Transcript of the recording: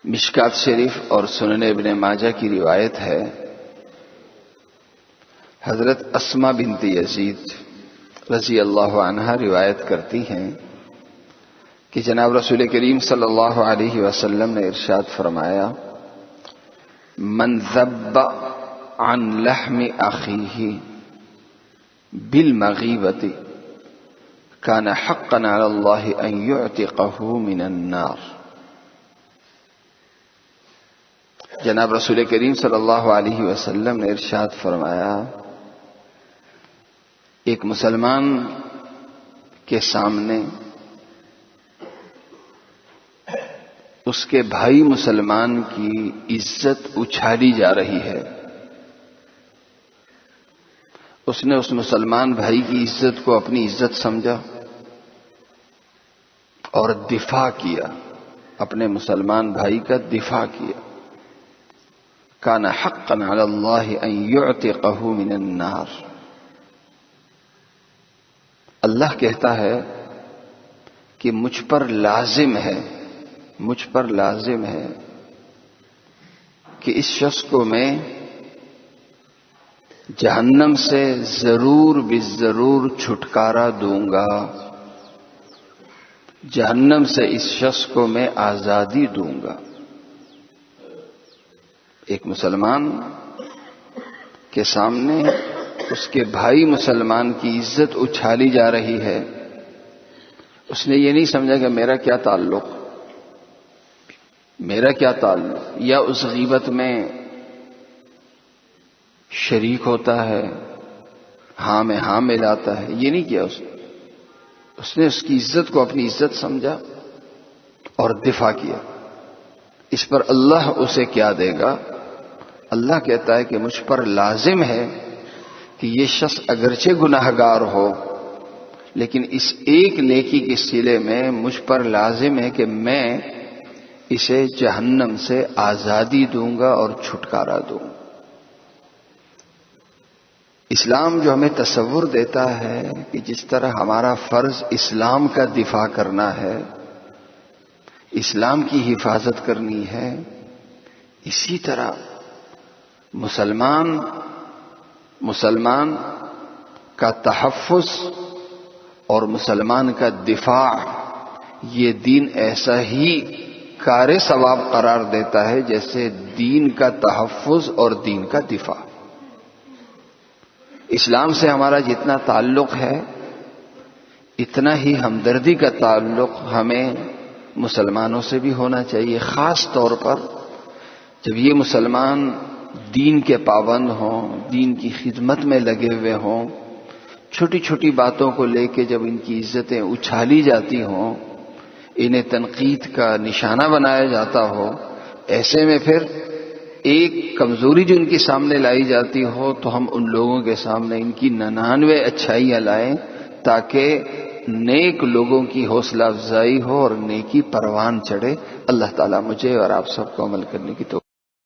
مشکات شریف اور سنن ابن ماجہ کی روایت ہے، حضرت اسما بنت یزید رضی اللہ عنہا روایت کرتی ہیں کہ جناب رسول کریم صلی اللہ علیہ وسلم نے ارشاد فرمایا، من ذب عن لحم اخیہ بالمغیبۃ کان حقا علی اللہ ان یعتقہ من النار۔ جناب رسول کریم صلی اللہ علیہ وسلم نے ارشاد فرمایا، ایک مسلمان کے سامنے اس کے بھائی مسلمان کی عزت اچھالی جا رہی ہے، اس نے اس مسلمان بھائی کی عزت کو اپنی عزت سمجھا اور دفاع کیا، اپنے مسلمان بھائی کا دفاع کیا۔ کان حقا علی اللہ ان یعتقہ من النار۔ اللہ کہتا ہے کہ مجھ پر لازم ہے کہ اس شخص کو میں جہنم سے ضرور بالضرور چھٹکارا دوں گا، جہنم سے اس شخص کو میں آزادی دوں گا۔ ایک مسلمان کے سامنے اس کے بھائی مسلمان کی عزت اچھالی جا رہی ہے، اس نے یہ نہیں سمجھا کہ میرا کیا تعلق، یا اس غیبت میں شریک ہوتا ہے، ہاں میں ہاں ملاتا ہے، یہ نہیں کیا اس نے اس کی عزت کو اپنی عزت سمجھا اور دفاع کیا۔ اس پر اللہ اسے کیا دے گا؟ اللہ کہتا ہے کہ مجھ پر لازم ہے کہ یہ شخص اگرچہ گناہگار ہو لیکن اس ایک نیکی کے صلے میں مجھ پر لازم ہے کہ میں اسے جہنم سے آزادی دوں گا اور چھٹکارا دوں۔ اسلام جو ہمیں تصور دیتا ہے کہ جس طرح ہمارا فرض اسلام کا دفاع کرنا ہے، اسلام کی حفاظت کرنی ہے، اسی طرح مسلمان کا تحفظ اور مسلمان کا دفاع، یہ دین ایسا ہی کار ثواب قرار دیتا ہے جیسے دین کا تحفظ اور دین کا دفاع۔ اسلام سے ہمارا جتنا تعلق ہے اتنا ہی ہمدردی کا تعلق ہمیں مسلمانوں سے بھی ہونا چاہیے، خاص طور پر جب یہ مسلمان دین کے پابند ہوں، دین کی خدمت میں لگے ہوئے ہوں، چھوٹی چھوٹی باتوں کو لے کے جب ان کی عزتیں اچھالی جاتی ہوں، انہیں تنقید کا نشانہ بنایا جاتا ہو، ایسے میں پھر ایک کمزوری جو ان کے سامنے لائی جاتی ہو تو ہم ان لوگوں کے سامنے ان کی 99 اچھائیاں لائیں تاکہ نیک لوگوں کی حوصلہ افزائی ہو اور نیکی پروان چڑھے۔ اللہ تعالیٰ مجھے اور آپ سب کو عمل کرنے کی توفیق